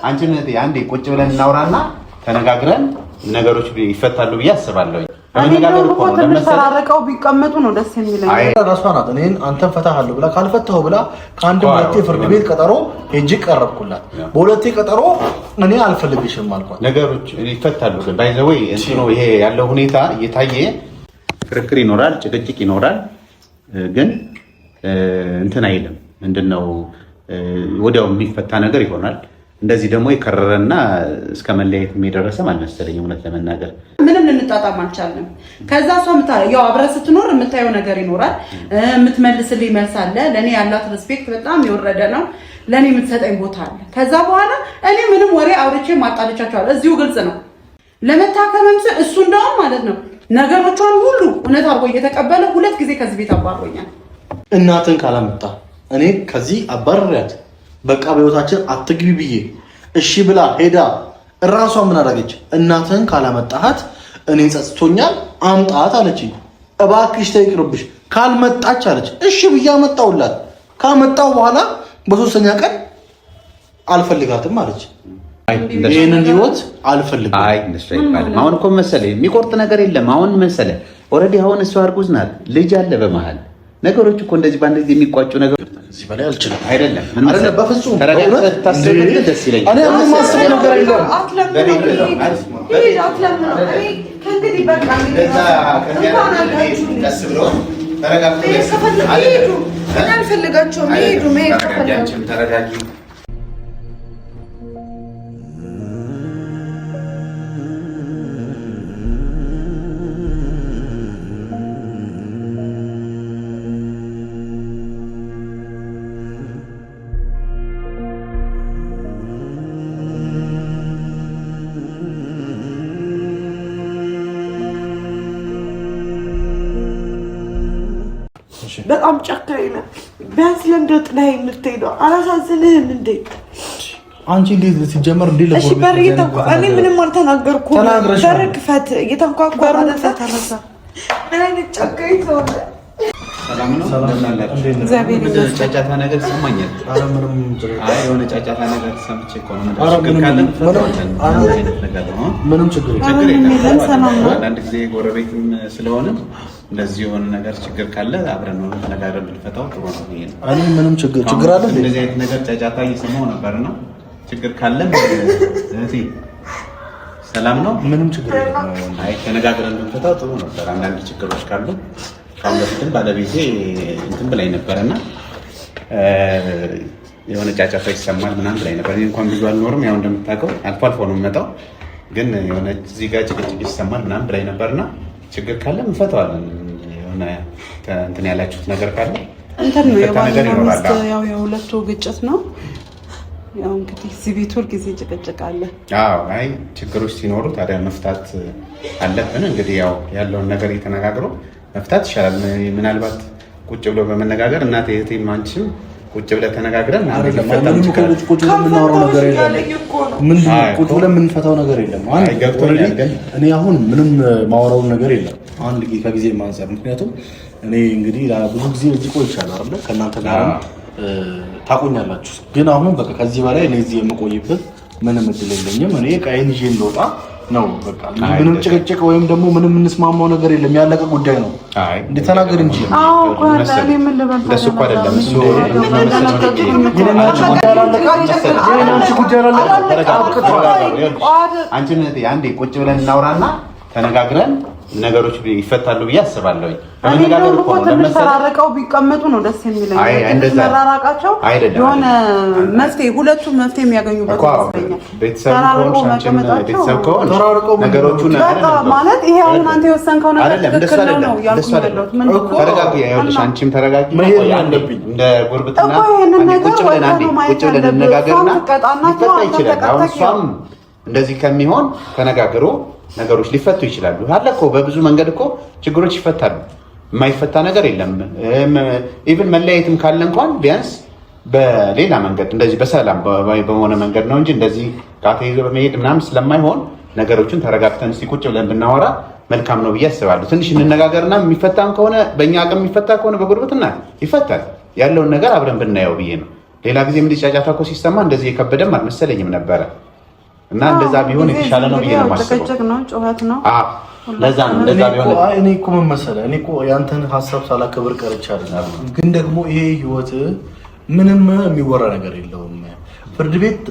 አንቺን አንዴ ቁጭ ብለን እናውራና ተነጋግረን ነገሮች ይፈታሉ ብዬ አስባለሁ። በመነጋገር እኮ ነው ለምሳራረቀው ቢቀመጡ ነው ደስ የሚለኝ። ራሷ ናት እኔን አንተን ፈታሃለሁ ብላ ካልፈታው ብላ ከአንድ ሁለቴ ፍርድ ቤት ቀጠሮ ሄጄ ቀረብኩላት። በሁለቴ ቀጠሮ እኔ አልፈልግሽም አልኳት። ነገሮች ይፈታሉ ግን ባይ ዘ ወይ እንትኑ ይሄ ያለው ሁኔታ እየታየ ክርክር ይኖራል፣ ጭቅጭቅ ይኖራል። ግን እንትን አይልም ምንድነው ወዲያው የሚፈታ ነገር ይሆናል። እንደዚህ ደግሞ የከረረና እስከ መለያየት የሚደረሰም አልመሰለኝ እውነት ለመናገር ምንም ልንጣጣም አልቻልንም። ከዛ እሷ ያው አብረህ ስትኖር የምታየው ነገር ይኖራል፣ የምትመልስልኝ መልስ አለ። ለኔ ያላት ሪስፔክት በጣም የወረደ ነው። ለኔ የምትሰጠኝ ቦታ አለ። ከዛ በኋላ እኔ ምንም ወሬ አውርቼ ማጣልቻቸዋለሁ። እዚሁ ግልጽ ነው። ለመታከመም ስል እሱ እንደውም ማለት ነው ነገሮቿን ሁሉ እውነት አድርጎ እየተቀበለ 2 ጊዜ ከዚህ ቤት አባሮኛል። እናትን ካላመጣ እኔ ከዚህ አባረሪያት በቃ በህይወታችን አትግቢ ብዬ እሺ ብላ ሄዳ እራሷ ምን አደረገች? እናትን ካላመጣሃት እኔ ጸጽቶኛል አምጣት አለችኝ። እባክሽ ተይቅርብሽ ካልመጣች አለች። እሺ ብዬ አመጣውላት። ካመጣው በኋላ በሶስተኛ ቀን አልፈልጋትም አለች። ይሄንን ህይወት አልፈልግም። አይ አሁን እኮ መሰለኝ የሚቆርጥ ነገር የለም። አሁን መሰለኝ ኦልሬዲ አሁን እሷ እርጉዝ ናት፣ ልጅ አለ በመሃል ነገሮች እኮ እንደዚህ ባንድ ጊዜ የሚቋጩ ነገር እዚህ በላይ አልችልም። አይደለም አይደለም፣ በፍጹም ተረጋግተህ ታስብልህ ደስ ይለኛል። እኔ አሁን ማስበው ነገር የለም። ከእንግዲህ በቃ ተረጋጊ። በጣም ጨካኝ ነህ። ቢያንስ ለምንድነው ጥላዬ የምትሄደው? አላሳዝንህም እንዴ? አንቺ እንዴት ሲጀመር እንዴ ለቦርድ? እሺ በር እኔ ምንም አልተናገርኩም። በር ክፈት። እየተንኳኳ ተረሳ። ምን አይነት ጨካኝ ሰው ነህ? ሰላም ነው። እግዚአብሔር ይመስገን። ጫጫታ ነገር ሰማኛል። አይ የሆነ ጫጫታ ነገር ሰምቼ እኮ ነው። ምንም ችግር የለም። አንዳንድ ጊዜ ጎረቤትም ስለሆነ እንደዚህ የሆነ ነገር ችግር ካለ አብረን ነው ተነጋግረን ብንፈታው ጥሩ ነው። እኔ ምንም ችግር አለ እንደዚህ አይነት ነገር ጫጫታ እየሰማሁ ነበርና ችግር ካለ እህቴ ሰላም ነው። ምንም ችግር የለም። አይ ተነጋግረን ብንፈታው ጥሩ ነበር። አንዳንድ ችግሮች ካሉ ካሁን በፊትም ባለቤቴ እንትን ብላኝ ነበርና የሆነ ጫጫታ ይሰማል ምናምን ብላኝ ነበር። እኔ እንኳን ብዙ አልኖርም፣ ያው እንደምታውቀው አልፎ አልፎ ነው የምመጣው። ግን የሆነ እዚህ ጋር ጭቅጭቅ ይሰማል ምናምን ብላኝ ነበርና ችግር ካለ እንፈታዋለን። የሆነ እንትን ያላችሁት ነገር ካለ እንትን ነው ያው የሁለቱ ግጭት ነው። ያው እንግዲህ እዚህ ቤት ሁል ጊዜ ጭቅጭቅ አለ። አዎ አይ ችግሮች ሲኖሩ ታዲያ መፍታት አለብን። እንግዲህ ያው ያለውን ነገር እየተነጋግሮ መፍታት ይሻላል። ምናልባት ቁጭ ብሎ በመነጋገር እናቴ እህቴም አንቺም ቁጭ ብለ ተነጋግረን ቁጭ ብለን የምናወራው ነገር የለም። ቁጭ ብለን የምንፈታው ነገር የለም። እኔ አሁን ምንም ማወራውን ነገር የለም። አንድ ከጊዜ ማንሳት ምክንያቱም እኔ እንግዲህ ብዙ ጊዜ እዚህ ቆይቻለሁ አይደል? ከእናንተ ጋር ታቆኛላችሁ። ግን አሁን በቃ ከዚህ በላይ እኔ እዚህ የምቆይበት ምንም እድል የለኝም። እኔ ቀይን ይዤ እንደወጣ ነው በቃ። ምንም ጭቅጭቅ ወይም ደግሞ ምንም የምንስማማው ነገር የለም። ያለቀ ጉዳይ ነው። እንድተናገር እንጂ እንደሱ እኮ አይደለም። እሱ አንቺን አንዴ ቁጭ ብለን እናውራና ተነጋግረን ነገሮች ይፈታሉ ብዬ አስባለሁ። በመነጋገር እኮ ነው ለምሳራረቀው ቢቀመጡ ነው ደስ የሚለኝ። መራራቃቸው የሆነ መፍትሄ ሁለቱም መፍትሄ የሚያገኙበት ይመስለኛል። ቤተሰብ ከሆነ ነገሮቹን ማለት ይሄ አሁን አንተ የወሰንከው ነገር ትክክል ነው ያልኩት ነው። ተረጋጊ፣ ይኸውልሽ አንቺም ተረጋጊ። እንደ ጉርብትና ቁጭ ብለን እንነጋገርና ሊፈታ ይችላል። አሁን እሷም እንደዚህ ከሚሆን ተነጋግሮ ነገሮች ሊፈቱ ይችላሉ። አለ እኮ በብዙ መንገድ እኮ ችግሮች ይፈታሉ። የማይፈታ ነገር የለም። ኢቭን መለያየትም ካለ እንኳን ቢያንስ በሌላ መንገድ እንደዚህ በሰላም በሆነ መንገድ ነው እንጂ እንደዚህ ጋር ተይዞ በመሄድ ምናምን ስለማይሆን ነገሮችን ተረጋግተን እስኪ ቁጭ ብለን ብናወራ መልካም ነው ብዬ አስባለሁ። ትንሽ እንነጋገርና የሚፈታም ከሆነ በእኛ አቅም የሚፈታ ከሆነ በጉርብትና ይፈታል። ያለውን ነገር አብረን ብናየው ብዬ ነው። ሌላ ጊዜ እንዲህ ጫጫታ እኮ ሲሰማ እንደዚህ የከበደም አልመሰለኝም ነበረ እና እንደዛ ቢሆን የተሻለ ነው ብዬ ነው የማስበው። ለዛ ነው እንደዛ ቢሆን እኔ እኮ ምን መሰለህ እኔ እኮ ያንተን ሀሳብ ሳላከብር ቀርቼ አይደለም። ግን ደግሞ ይሄ ህይወት ምንም የሚወራ ነገር የለውም። ፍርድ ቤት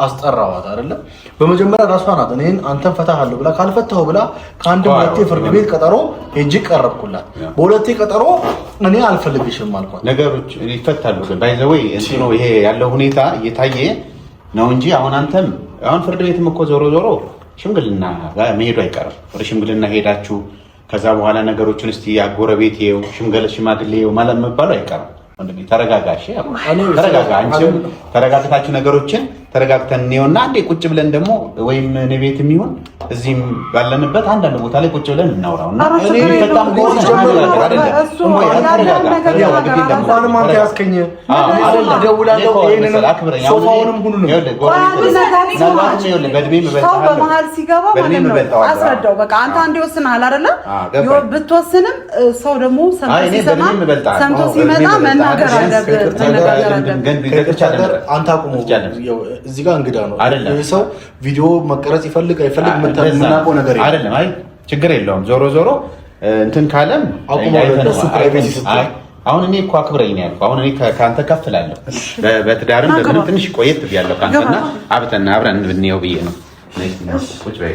አስጠራዋት አይደለ? በመጀመሪያ ራሷ ናት እኔን አንተን ፈታሃለሁ ብላ ካልፈታሁ ብላ ከአንድ ሁለቴ ፍርድ ቤት ቀጠሮ ሄጄ ቀረብኩላት። በሁለቴ ቀጠሮ እኔ አልፈልግሽም አልኳት። ነገሮች ይፈታሉ። ግን ባይ ዘ ዌይ እንትኑ ይሄ ያለው ሁኔታ እየታየ ነው እንጂ አሁን አንተም አሁን ፍርድ ቤትም እኮ ዞሮ ዞሮ ሽምግልና ጋር መሄዱ አይቀርም። ወደ ሽምግልና ሄዳችሁ ከዛ በኋላ ነገሮችን እስቲ ያጎረቤት ይኸው ሽማግሌ ይኸው ማለት መባሉ አይቀርም። ወንድሜ ተረጋጋሽ። ተረጋጋ። አንቺም ተረጋግታችሁ ነገሮችን ተረጋግተን እንየውና አንዴ ቁጭ ብለን ደግሞ ወይም እኔ ቤትም ይሁን እዚህም ባለንበት አንዳንድ ቦታ ላይ ቁጭ ብለን እናውራውና እኔ በጣም ጎል ጀምሮ አይደለም በመሀል ሲገባ ማለት ነው አስረዳው። በቃ አንተ አንዴ ወስነሃል አይደለ? ብትወስንም ሰው ደግሞ ሰምቶ ሲመጣ መናገር አለበት። አንተ አቁሙ። እዚህ ጋር እንግዳ ነው ይሄ ሰው ቪዲዮ መቀረጽ ይፈልግ አይፈልግ የምናውቀው ነገር አይደለም። አይ ችግር የለውም። ዞሮ ዞሮ እንትን ካለም አሁን እኔ እኮ አክብረኝ ነው ያልኩህ። አሁን እኔ ከአንተ ከፍ እላለሁ። በትዳርም በምንም ትንሽ ቆየት ብያለሁ ከአንተና አብረን ብንየው ብዬ ነው። ቁጭ በይ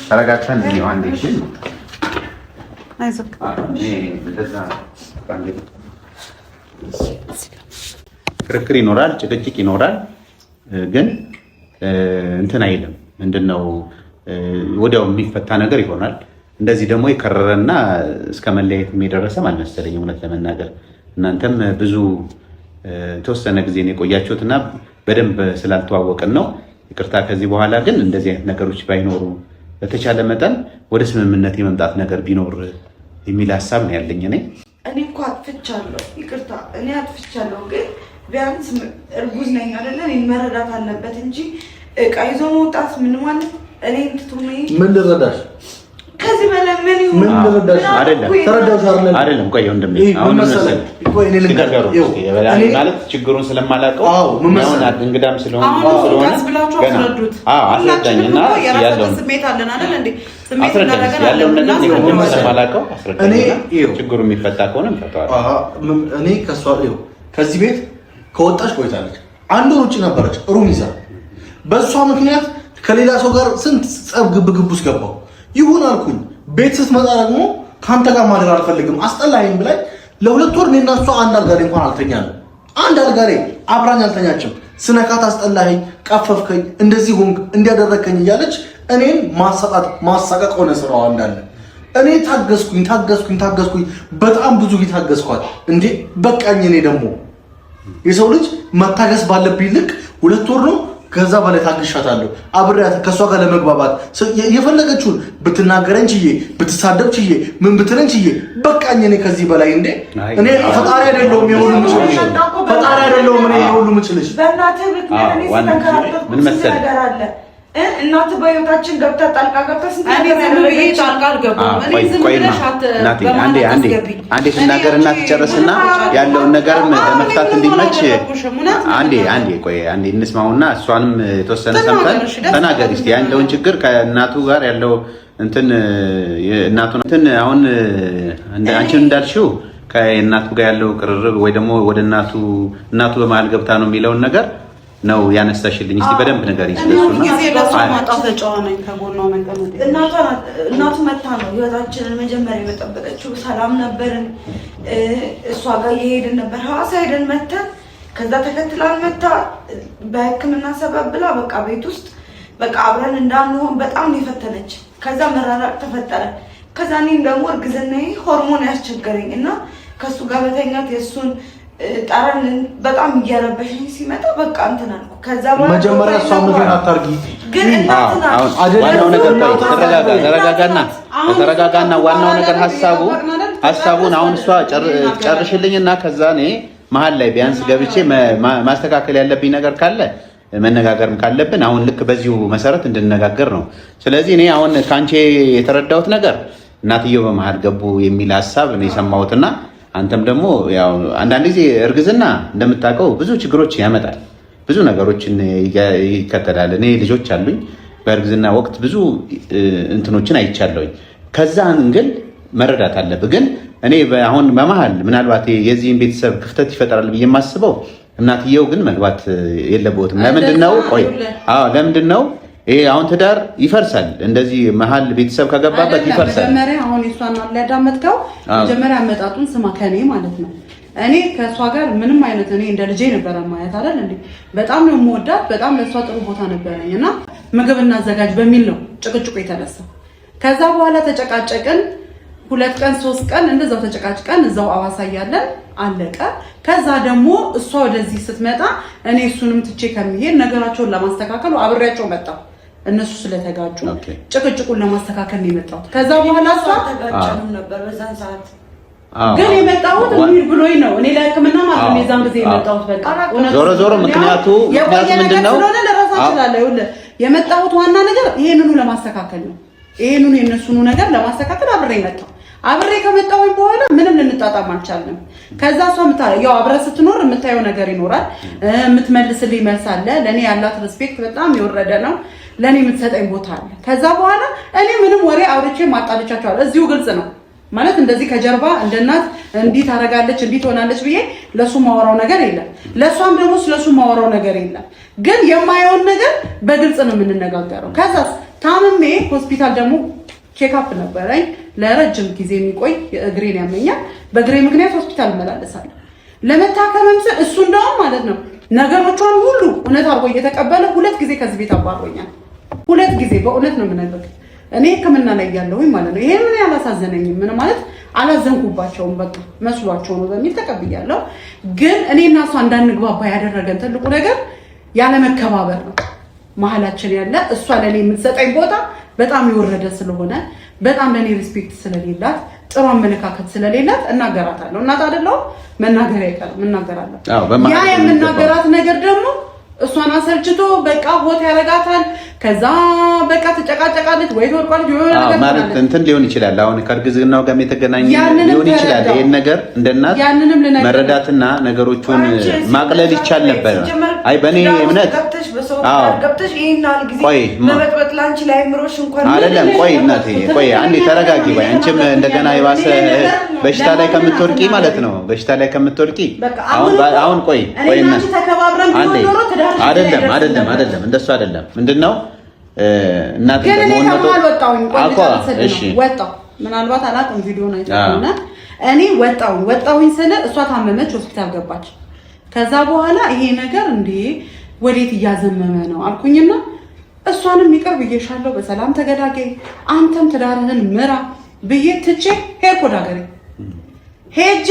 ተረጋግተን እንየው አንዴ። እሺ ክርክር ይኖራል፣ ጭቅጭቅ ይኖራል። ግን እንትን አይልም። ምንድነው ወዲያው የሚፈታ ነገር ይሆናል። እንደዚህ ደግሞ የከረረና እስከ መለያየት የደረሰም አልመሰለኝም እውነት ለመናገር። እናንተም ብዙ የተወሰነ ጊዜ ነው የቆያችሁትና በደንብ ስላልተዋወቅን ነው ይቅርታ። ከዚህ በኋላ ግን እንደዚህ አይነት ነገሮች ባይኖሩ በተቻለ መጠን ወደ ስምምነት የመምጣት ነገር ቢኖር የሚል ሀሳብ ነው ያለኝ። እኔ እኮ አጥፍቻለሁ፣ ይቅርታ እኔ አጥፍቻለሁ። ግን ቢያንስ እርጉዝ ነኝ አይደለ? እኔን መረዳት አለበት እንጂ እቃ ይዞ መውጣት ምን ማለት እኔ እንትቱም ምን ልረዳሽ? ከዚህ በላይ ምን ይሁን? ምን ልረዳሽ? አይደለም አይደለም። ቆይ ወንድሜ አሁን ማለት ችግሩን ስለማላውቀው አሁን እንግዳም ስለሆነ ገና አስረዳኝና ያለውን ስሜት አለን አይደል እንዴ? ያለውን ነገር ስለማላውቀው አስረዳኝና ችግሩ የሚፈታ ከሆነ እንፈታዋለን። እኔ ከዚህ ቤት ከወጣች ቆይታለች። አንድ ወር ውጭ ነበረች ሩም ይዛ። በእሷ ምክንያት ከሌላ ሰው ጋር ስንት ጸብ ግብግብ ውስጥ ገባሁ። ይሁን አልኩኝ። ቤት ስትመጣ ደግሞ ከአንተ ጋር ማደር አልፈልግም አስጠላኸኝ ብላኝ ለሁለት ወር እኔና እሷ አንድ አልጋ ላይ እንኳን አልተኛንም። አንድ አልጋ ላይ አብራኝ አልተኛችም። ስነካት አስጠላኸኝ፣ ቀፈፍከኝ፣ እንደዚህ ሆንክ፣ እንዲያደረከኝ እያለች እኔን ማሳቀቅ ሆነ ስራዋ እንዳለ። እኔ ታገስኩኝ በጣም ብዙ ታገስኳት። እንዴ በቃኝ። እኔ ደግሞ የሰው ልጅ መታገስ ባለብኝ ልክ ሁለት ወር ነው ከዛ በላይ ታግሻታለሁ። አብሬያት ከሷ ጋር ለመግባባት የፈለገችውን ብትናገረኝ ችዬ፣ ብትሳደብ ችዬ፣ ምን ብትለኝ ችዬ በቃኝ። እኔ ከዚህ በላይ እንዴ እኔ ፈጣሪ አይደለሁም የሁሉ ምችልሽ፣ ፈጣሪ አይደለሁም እኔ የሁሉ ምችልሽ። በእናትህ ምን መሰለህ ነገር አለ እናት በህይወታችን ገብታ ጣልቃ ገብታ አንዴ ስናገር እናት ጨርስና ያለውን ነገርም ለመፍታት እንዲመች አንዴ እንስማውና እሷንም የተወሰነ ሰምተን ተናገር እስቲ ያለውን ችግር ከእናቱ ጋር ያለው እንትን አሁን አንቺን እንዳልሽው ከእናቱ ጋር ያለው ቅርርብ ወይ ደግሞ ወደ እናቱ በመሀል ገብታ ነው የሚለውን ነገር ነው ያነሳሽልኝ። እስቲ በደንብ ንገሪኝ ስለሱና እናቱ መታ ነው ህይወታችንን መጀመሪያ የመጠበቀችው። ሰላም ነበርን፣ እሷ ጋር እየሄድን ነበር። ሐዋሳ ሄደን መተን ከዛ ተከትላን መታ በሕክምና ሰበብ ብላ በቃ ቤት ውስጥ በቃ አብረን እንዳንሆን በጣም የፈተነች። ከዛ መራራቅ ተፈጠረ። ከዛ እኔም ደግሞ እርግዝናዬ ሆርሞን ያስቸገረኝ እና ከሱ ጋር በተኛት የሱን ጠረን በጣም እያረበሽኝ ሲመጣ በቃ እንትን አልኩ። ከዛ በኋላ መጀመሪያ እሷ ምን አታርጊ ግን እናትና ዋናው ነገር ተረጋጋና ዋናው ነገር ሐሳቡን አሁን እሷ ጨርሽልኝና ከዛ እኔ መሀል ላይ ቢያንስ ገብቼ ማስተካከል ያለብኝ ነገር ካለ መነጋገርም ካለብን አሁን ልክ በዚሁ መሰረት እንድነጋገር ነው። ስለዚህ እኔ አሁን ካንቺ የተረዳሁት ነገር እናትየው በመሀል ገቡ የሚል ሐሳብ ነው የሰማሁትና አንተም ደግሞ ያው አንዳንድ ጊዜ እርግዝና እንደምታውቀው ብዙ ችግሮች ያመጣል፣ ብዙ ነገሮችን ይከተላል። እኔ ልጆች አሉኝ። በእርግዝና ወቅት ብዙ እንትኖችን አይቻለሁኝ። ከዛ አንግል መረዳት አለብህ። ግን እኔ አሁን በመሀል ምናልባት የዚህን ቤተሰብ ክፍተት ይፈጠራል ብዬ የማስበው እናትየው ግን መግባት የለበትም። ለምንድነው? ቆይ ለምንድነው ይሄ አሁን ትዳር ይፈርሳል? እንደዚህ መሀል ቤተሰብ ከገባበት ይፈርሳል። መጀመሪያ አሁን እሷን አላዳመጥከው። መጀመሪያ አመጣጡን ስማ፣ ከኔ ማለት ነው። እኔ ከእሷ ጋር ምንም አይነት እኔ እንደ ልጄ ነበረ ማየት አይደል እንዴ። በጣም ነው የምወዳት፣ በጣም ለእሷ ጥሩ ቦታ ነበረኝ እና ምግብ እናዘጋጅ በሚል ነው ጭቅጭቁ የተነሳ። ከዛ በኋላ ተጨቃጨቅን። 2 ቀን 3 ቀን እንደዛው ተጨቃጭቀን እዛው አዋሳ እያለን አለቀ። ከዛ ደግሞ እሷ ወደዚህ ስትመጣ እኔ እሱንም ትቼ ከሚሄድ ነገራቸውን ለማስተካከል አብሬያቸው መጣሁ። እነሱ ስለተጋጩ ጭቅጭቁን ለማስተካከል ነው የመጣሁት። ከዛ በኋላ እሷ ተጋጨንም ነበር በዛን ሰዓት ግን የመጣሁት ምን ብሎኝ ነው እኔ ለሕክምና ማለት ነው የዛን ጊዜ የመጣሁት። በቃ ዞሮ ምክንያቱ ምንድነው ስለሆነ ለራሳ ይችላል። ይኸውልህ የመጣሁት ዋና ነገር ይሄንኑ ለማስተካከል ነው። ይሄንኑ የነሱኑ ነገር ለማስተካከል አብሬ መጣሁ። አብሬ ከመጣሁኝ በኋላ ምንም ልንጣጣም አልቻልንም። ከዛ እሷ ያው አብረህ ስትኖር የምታየው ነገር ይኖራል፣ የምትመልስልኝ መልስ አለ። ለኔ ያላት ሪስፔክት በጣም የወረደ ነው። ለኔ የምትሰጠኝ ቦታ አለ። ከዛ በኋላ እኔ ምንም ወሬ አውርቼ ማጣልቻቸዋለሁ። እዚሁ ግልጽ ነው ማለት እንደዚህ ከጀርባ እንደናት እንዲህ ታረጋለች እንዲህ ትሆናለች ብዬ ለሱ ማወራው ነገር የለም። ለሷም ደግሞ ስለሱ ማወራው ነገር የለም። ግን የማየውን ነገር በግልጽ ነው የምንነጋገረው። ከዛስ ታምሜ ሆስፒታል ደግሞ ቼክአፕ ነበረኝ ለረጅም ጊዜ የሚቆይ እግሬን ያመኛል። በእግሬ ምክንያት ሆስፒታል እመላለሳለሁ ለመታከምም ስል እሱ እንደውም ማለት ነው ነገሮቿን ሁሉ እውነት አድርጎ እየተቀበለ 2 ጊዜ ከዚህ ቤት አባሮኛል። 2 ጊዜ በእውነት ነው የምነግርህ። እኔ ሕክምና ላይ ያለሁኝ ማለት ነው። ይሄ ምን ያላሳዘነኝም ምን ማለት አላዘንኩባቸውም። በቃ መስሏቸው ነው በሚል ተቀብያለሁ። ግን እኔና እሷ እንዳንግባባ ያደረገን ትልቁ ነገር ያለ መከባበር ነው መሀላችን ያለ። እሷ ለኔ የምትሰጠኝ ቦታ በጣም የወረደ ስለሆነ በጣም ለኔ ሪስፔክት ስለሌላት ጥሩ አመለካከት ስለሌላት እናገራታለሁ። እናት አይደለሁ መናገር አይቀርም እናገራለሁ። ያ የምናገራት ነገር ደግሞ እሷን አሰልችቶ በቃ ሆት ያረጋታል። ከዛ በቃ ተጨቃጨቃለች ወይ ተወርቋለች ወይ ነገር ማለት እንትን ሊሆን ይችላል። አሁን ከእርግዝናው ጋር የተገናኘ ሊሆን ይችላል። ይሄን ነገር እንደናት መረዳትና ነገሮቹን ማቅለል ይቻል ነበር። አይ በኔ እምነት ገብተሽ ይሄናል ጊዜ መበጥበጥ ላንቺ ላይ ምሮሽ እንኳን አይደለም። ቆይ እናቴ ቆይ አንዴ ተረጋጊ። ወይ አንቺም እንደገና የባሰ በሽታ ላይ ከምትወርቂ ማለት ነው በሽታ ላይ ከምትወርቂ አሁን ቆይ እናቴ ተከባብረን ቢሆን አይደለም እንደሱ አይደለም። ምንድነው እናት ወጣሁ ምናልባት አላውቅም ቪዲዮን አይተውና እኔ ወጣሁኝ ስለ እሷ ታመመች ሆስፒታል ገባች። ከዛ በኋላ ይሄ ነገር እንዴ ወዴት እያዘመመ ነው አልኩኝና እሷንም ይቅር ብዬሻለሁ በሰላም ተገዳገኝ አንተም ትዳርህን ምራ ብዬ ትቼ ሄድኩ ወደ ሀገሬ። ሄጄ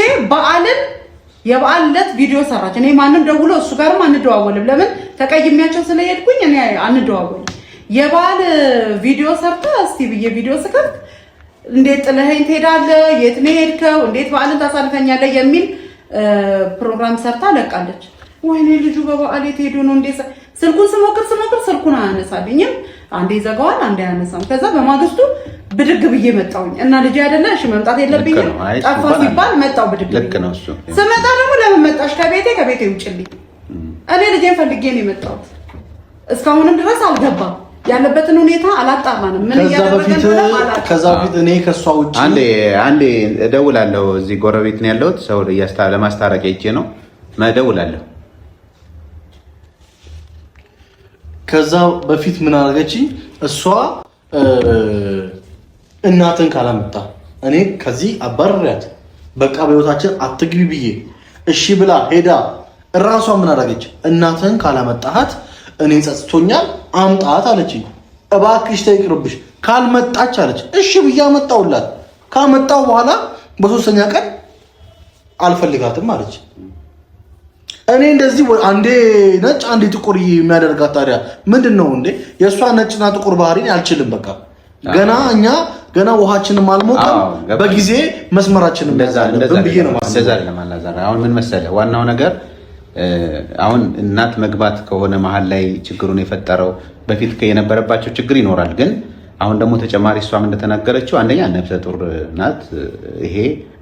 የበዓል ዕለት ቪዲዮ ሰራች። እኔ ማንም ደውሎ እሱ ጋርም አንደዋወልም። ለምን ተቀይሜያቸው ስለሄድኩኝ እኔ አንደዋወልም። የበዓል ቪዲዮ ሰርታ እስቲ ብዬ ቪዲዮ ስከፍት እንዴት ጥለኸኝ ትሄዳለህ? የት ነው ሄድከው? እንዴት በዓልን ታሳልፈኛለህ? የሚል ፕሮግራም ሰርታ ለቃለች። ወይኔ ልጁ በበዓል የት ሄዶ ነው እንዴ? ስልኩን ስሞክር ስልኩን አያነሳልኝም። አንዴ ዘጋዋል፣ አንዴ አያነሳም። ከዛ በማግስቱ ብድግ ብዬ መጣሁኝ እና ልጅ አይደለ እሺ መምጣት የለብኝም ጠፋ ሲባል መጣሁ ብድግ ልክ ነው እሱ። ስመጣ ደግሞ ለምን መጣሽ? ከቤቴ ውጭልኝ። እኔ ልጄን ፈልጌ ነው የመጣሁት። እስካሁንም ድረስ አልገባም። ያለበትን ሁኔታ አላጣራንም። ምን እያደረገ ነው? ከዛ በፊት እኔ ከሷ ውጪ አንዴ እደውላለሁ። እዚህ ጎረቤት ነው ያለሁት። ሰው ለማስታረቅ ሄጄ ነው እደውላለሁ። ከዛ በፊት ምን አደረገች እሷ? እናትን ካላመጣ እኔ ከዚህ አባረሪያት በቃ በህይወታችን አትግቢ ብዬ እሺ ብላ ሄዳ እራሷ ምን አደረገች? እናትን ካላመጣሃት እኔ ጸጽቶኛል አምጣት አለችኝ። እባክሽ ተይቅርብሽ ካልመጣች አለች። እሺ ብዬ አመጣሁላት። ካመጣሁ በኋላ በሶስተኛ ቀን አልፈልጋትም አለች። እኔ እንደዚህ አንዴ ነጭ አንዴ ጥቁር የሚያደርጋት ታዲያ ምንድነው እንዴ? የእሷ ነጭና ጥቁር ባህሪን አልችልም። በቃ ገና ውሃችንም አልሞቀም። በጊዜ መስመራችንም ብዬ ነው ማሰብ። አሁን ምን መሰለህ ዋናው ነገር አሁን እናት መግባት ከሆነ መሀል ላይ ችግሩን የፈጠረው በፊት የነበረባቸው ችግር ይኖራል። ግን አሁን ደግሞ ተጨማሪ እሷም እንደተናገረችው አንደኛ ነፍሰ ጡር ናት። ይሄ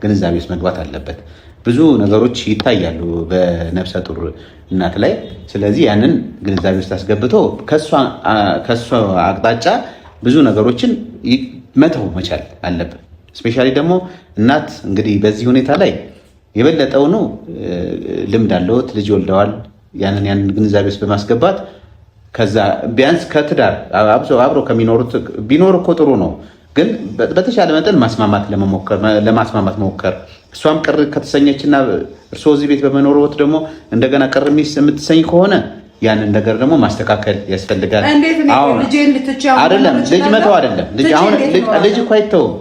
ግንዛቤ ውስጥ መግባት አለበት። ብዙ ነገሮች ይታያሉ በነፍሰ ጡር እናት ላይ። ስለዚህ ያንን ግንዛቤ ውስጥ አስገብቶ ከእሷ አቅጣጫ ብዙ ነገሮችን መተው መቻል አለበት። ስፔሻሊ ደግሞ እናት እንግዲህ በዚህ ሁኔታ ላይ የበለጠውኑ ልምድ አለዎት፣ ልጅ ወልደዋል። ያንን ግንዛቤ ውስጥ በማስገባት ከዛ ቢያንስ ከትዳር አብሮ ከሚኖሩት ቢኖር እኮ ጥሩ ነው፣ ግን በተሻለ መጠን ለማስማማት መሞከር። እሷም ቅር ከተሰኘችና እርስዎ እዚህ ቤት በመኖርዎት ደግሞ እንደገና ቅር የምትሰኝ ከሆነ ያንን ነገር ደግሞ ማስተካከል ያስፈልጋል። አይደለም ልጅ መተው አይደለም ልጅ እኮ አይተውም።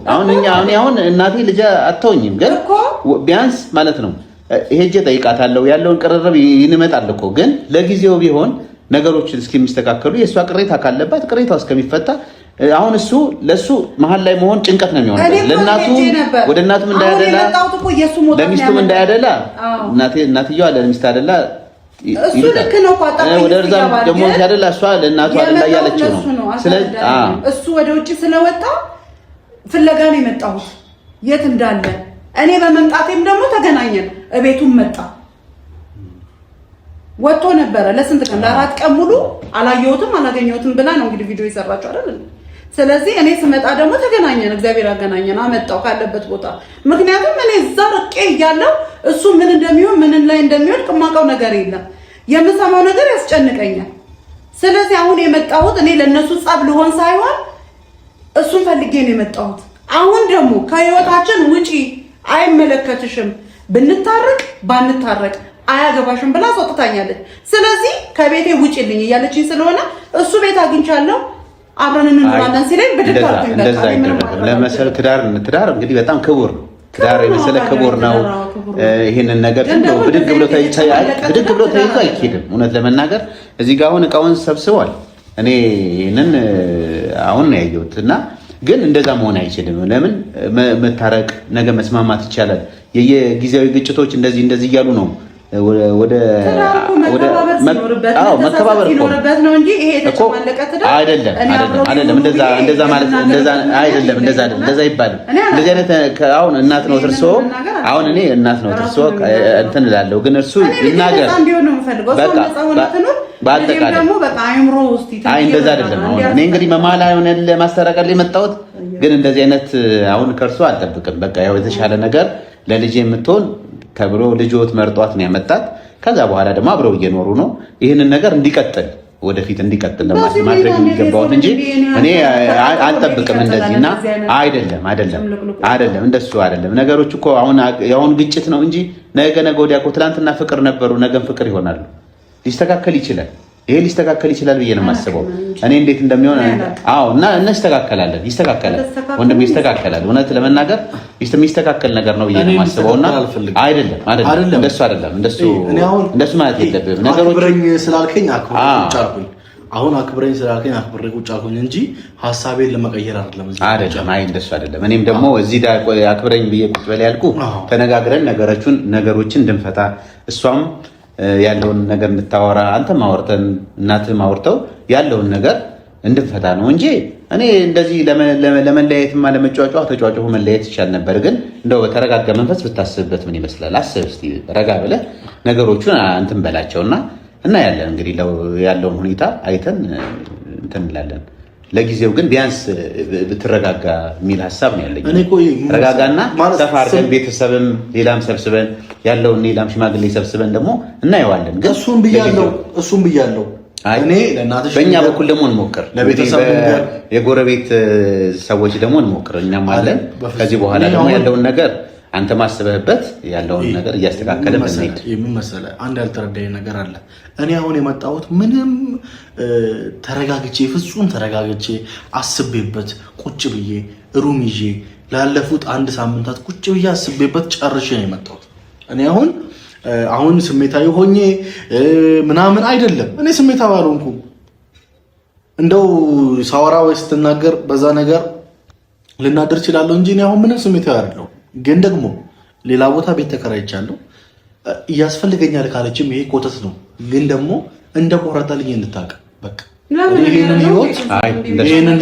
አሁን እናቴ ልጅ አተውኝም፣ ግን ቢያንስ ማለት ነው ሄጄ ጠይቃታለሁ። ያለውን ቅርርብ ይንመጣል እኮ ግን ለጊዜው ቢሆን ነገሮችን እስከሚስተካከሉ የእሷ ቅሬታ ካለባት ቅሬታው እስከሚፈታ አሁን ለእሱ መሀል ላይ መሆን ጭንቀት ነው የሚሆነው። ለእናቱ ወደ እናቱም እንዳያደላ ለሚስቱም እንዳያደላ እናትየዋ ለሚስት አደላ ወደ እርዛም ደግሞ ሲያደላ እሷ ለእናቱ አደላ እያለችው ነው። ስለዚህ እሱ ወደ ውጭ ስለወጣ ፍለጋ ነው የመጣሁት የት እንዳለ። እኔ በመምጣቴም ደግሞ ተገናኘን። እቤቱም መጣ ወጥቶ ነበረ ለስንት ቀን ለ4 ቀን ሙሉ አላየሁትም አላገኘሁትም ብላ ነው እንግዲህ ቪዲዮ ይሰራችሁ አይደል? ስለዚህ እኔ ስመጣ ደግሞ ተገናኘን። እግዚአብሔር አገናኘን፣ አመጣው ካለበት ቦታ። ምክንያቱም እኔ እዛ ርቄ እያለሁ እሱ ምን እንደሚሆን ምን ላይ እንደሚወድቅ የማውቀው ነገር የለም። የምሰማው ነገር ያስጨንቀኛል። ስለዚህ አሁን የመጣሁት እኔ ለነሱ ጻብ ልሆን ሳይሆን እሱን ፈልጌ ነው የመጣሁት። አሁን ደግሞ ከህይወታችን ውጪ አይመለከትሽም፣ ብንታረቅ ባንታረቅ አያገባሽም ብላ አስወጥታኛለች። ስለዚህ ከቤቴ ውጪልኝ እያለችኝ ስለሆነ እሱ ቤት አግኝቻለሁ አብረን እንኖራለን ሲለኝ ብድካርኩኝ። እንደዛ አይደረግም። ለመሰል ትዳር እንግዲህ በጣም ክቡር ነው። ትዳር የመሰለ ክቡር ነው። ይሄንን ነገር ብድግ ብሎ ተይዞ አይኬድም። እውነት ለመናገር እዚህ ጋር አሁን እቃውን ሰብስቧል። እኔ ይሄንን አሁን ነው ያየሁት እና ግን እንደዛ መሆን አይችልም። ለምን መታረቅ ነገ መስማማት ይቻላል። የጊዜያዊ ግጭቶች እንደዚህ እያሉ ነው ወደ መከባበር ነው እንጂ ይሄ የተጨማለቀ ትዳር አይደለም። እንደዛ ማለት እንደዛ ይባላል። እንደዚህ አይነት አሁን እናት ነው ትርሶ አሁን እኔ እናት ነው ትርሶ እንትን እላለሁ፣ ግን እርሱ ይናገር በቃ በአጠቃላይ ደግሞ በቃ አይምሮ ውስጥ እንደዛ አይደለም። አሁን እኔ እንግዲህ መማላ ሆነ ለማስተራቀል የመጣሁት ግን እንደዚህ አይነት አሁን ከእርሱ አልጠብቅም። በቃ ያው የተሻለ ነገር ለልጄ የምትሆን ተብሎ ልጆት መርጧት ነው ያመጣት። ከዛ በኋላ ደግሞ አብረው እየኖሩ ነው። ይህንን ነገር ወደፊት እንዲቀጥል ለማድረግ የሚገባውን እንጂ እኔ አልጠብቅም እንደዚህ እና አይደለም እንደሱ አይደለም። ነገሮች እኮ አሁን ግጭት ነው እንጂ ነገ ወዲያ እኮ ትናንትና ፍቅር ነበሩ፣ ነገም ፍቅር ይሆናሉ። ሊስተካከል ይችላል። ይሄ ሊስተካከል ይችላል ብዬ ነው የማስበው። እኔ እንዴት እንደሚሆን እና ይስተካከላል ወንድም ይስተካከላል። እውነት ለመናገር የሚስተካከል ነገር ነው ብዬ ነው የማስበው። እና አይደለም እንደሱ ማለት የለብህም። ነገሮች አክብረኝ ስላልከኝ አክብሬ ቁጭ አልኩኝ እንጂ ሀሳቤን ለመቀየር አይደለም። አይ እንደሱ አይደለም። እኔም ደግሞ እዚህ አክብረኝ ብዬ ቁጭ በል ያልኩ ተነጋግረን ነገሮችን እንድንፈታ እሷም ያለውን ነገር እንድታወራ አንተም አውርተን እናትህም አውርተው ያለውን ነገር እንድንፈታ ነው እንጂ እኔ እንደዚህ ለመለያየትማ ተጫዋጭሁ መለያየት ይቻል ነበር። ግን እንደው በተረጋጋ መንፈስ ብታስብበት ምን ይመስላል? አስብ እስቲ ረጋ ብለህ ነገሮቹን እንትን በላቸውና እና ያለን እንግዲህ ያለውን ሁኔታ አይተን እንትን እንላለን። ለጊዜው ግን ቢያንስ ብትረጋጋ የሚል ሀሳብ ነው ያለኝ። ረጋጋና ሰፋ አድርገን ቤተሰብም ሌላም ሰብስበን ያለውን ሌላም ሽማግሌ ሰብስበን ደግሞ እናየዋለን። ግን እሱም ብያለሁ እኔ ለእናትሽ በእኛ በኩል ደግሞ እንሞክር፣ ለቤተሰብ የጎረቤት ሰዎች ደግሞ እንሞክር። እኛም አለን። ከዚህ በኋላ ደግሞ ያለውን ነገር አንተ ማስበህበት ያለውን ነገር እያስተካከለ በእናት ምን መሰለህ፣ አንድ ያልተረዳኝ ነገር አለ። እኔ አሁን የመጣሁት ምንም ፍጹም ተረጋግቼ አስቤበት ቁጭ ብዬ ሩም ይዤ ላለፉት 1 ሳምንታት ቁጭ ብዬ አስቤበት ጨርሼ ነው የመጣሁት። እኔ አሁን ስሜታዊ ሆኜ ምናምን አይደለም። እኔ ስሜታዊ አልሆንኩም። እንደው ሳወራ ወይ ስትናገር በዛ ነገር ልናደር እችላለሁ እንጂ እኔ አሁን ምንም ስሜታዊ አይደለሁ። ግን ደግሞ ሌላ ቦታ ቤት ተከራይቻለሁ። እያስፈልገኛል ካለችም ይሄ ኮተት ነው። ግን ደግሞ እንደ ቆረጠልኝ እንድታውቅ በቃ ይሄንን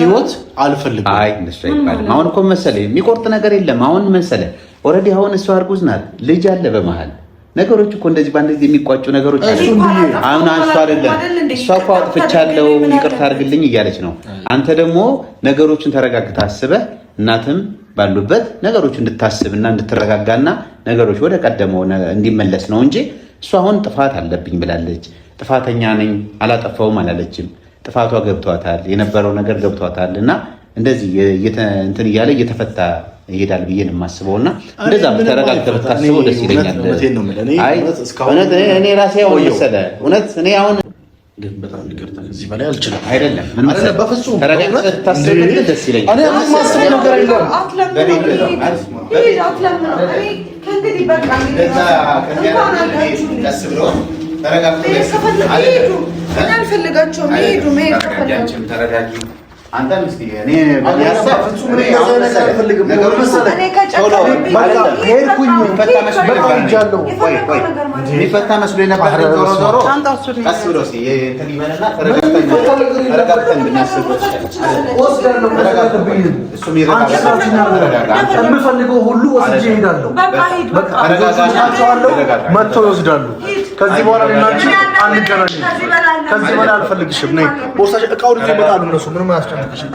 ህይወት አልፈልግም። አይ እንደሱ አይባልም። አሁን እኮ መሰለኝ የሚቆርጥ ነገር የለም። አሁን መሰለኝ ኦልሬዲ አሁን እሷ እርጉዝ ናት፣ ልጅ አለ በመሀል ነገሮች እኮ እንደዚህ ባንድ ጊዜ የሚቋጩ ነገሮች አሉ። አሁን አንሷ አይደለም እሷ እኮ አጥፍቻለሁ ይቅርታ አድርግልኝ እያለች ነው። አንተ ደግሞ ነገሮችን ተረጋግተህ አስበህ እናትም ባሉበት ነገሮች እንድታስብና እንድትረጋጋና ነገሮች ወደ ቀደመው እንዲመለስ ነው እንጂ እሷ አሁን ጥፋት አለብኝ ብላለች። ጥፋተኛ ነኝ አላጠፋውም አላለችም። ጥፋቷ ገብቷታል፣ የነበረው ነገር ገብቷታል እና እንደዚህ እንትን እያለ እየተፈታ ይሄዳል ብዬ ነው የማስበውና እንደዛ ተረጋግተህ ብታስበው ደስ ይለኛል። አይ እኔ ራሴ አሁን መሰለህ እውነት እኔ አሁን ግን በጣም ይቅርታ ከዚህ በላይ አልችልም። አይደለም ምን መሰለህ በፍጹም ተረጋግተህ ብታስበው ደስ ይለኛል። እኔ የማስበው ነገር የለም። ከእንግዲህ በቃ ደስ ብሎ ተረጋግተህ አልፈልጋቸውም። ሄዱ ተረጋጊ አንተ ምስኪ እኔ የሚፈታ መስሎ የነበረ ዞሮ ቀስ ብሎ የምፈልገው ሁሉ ወስጄ እሄዳለሁ። መጥተው ይወስዳሉ። ከዚህ በኋላ እናንቺ አንገናኝም። ከዚህ በኋላ አልፈልግሽም። ነይ ቦርሳሽ እቃው ልጅ ይመጣሉ እነሱ ምንም አያስጨንቅሽም።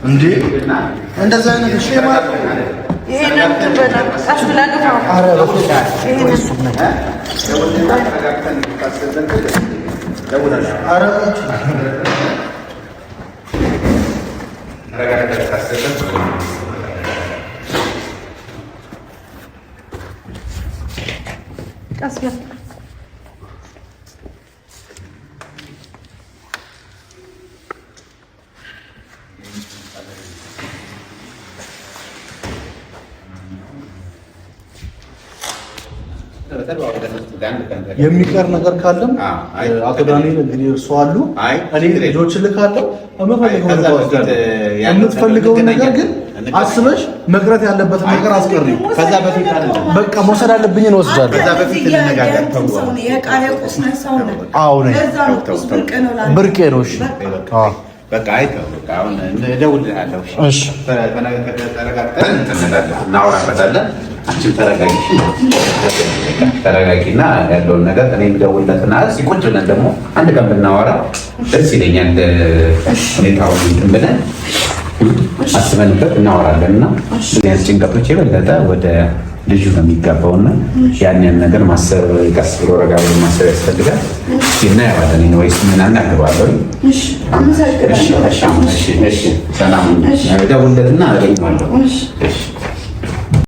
እንዴ እንደዛ አይነት እሺ ማለት ይሄንን ትበላል አስብላልፈው የሚቀር ነገር ካለም አቶ ዳንኤል እንግዲህ እርሱ አሉ። እኔ ልጆች ልካለሁ። የምትፈልገውን ነገር ግን አስበሽ መቅረት ያለበትን ነገር አስቀሪ። ከዛ በፊት አይደለም በቃ መውሰድ አለብኝ እንወስዳለን። ከዛ በፊት እንነጋገር። አዎ ነኝ ብርቄ ነው። እሺ በቃ አይተው በቃ አሁን እደውልልሃለሁ። እሺ ተረጋግተን እናወራበታለን። አንቺም ተረጋጊና ያለውን ነገር እኔ የምደውልለትና ቁጭ ብለን ደግሞ አንድ ቀን ብናወራ ደስ ይለኛል። ሁኔታውን እንትን ብለን አስበንበት እናወራለን እና ያን ጭንቀቶች የበለጠ ወደ ልጁ ነው የሚጋባውና ያንን ነገር ማሰብ ቀስ ብሎ ረጋ ብሎ ማሰብ ያስፈልጋል። እናየዋለን ወይስ ምን አናግባለሁ። ሰላም ደውልለትና አገኘዋለሁ።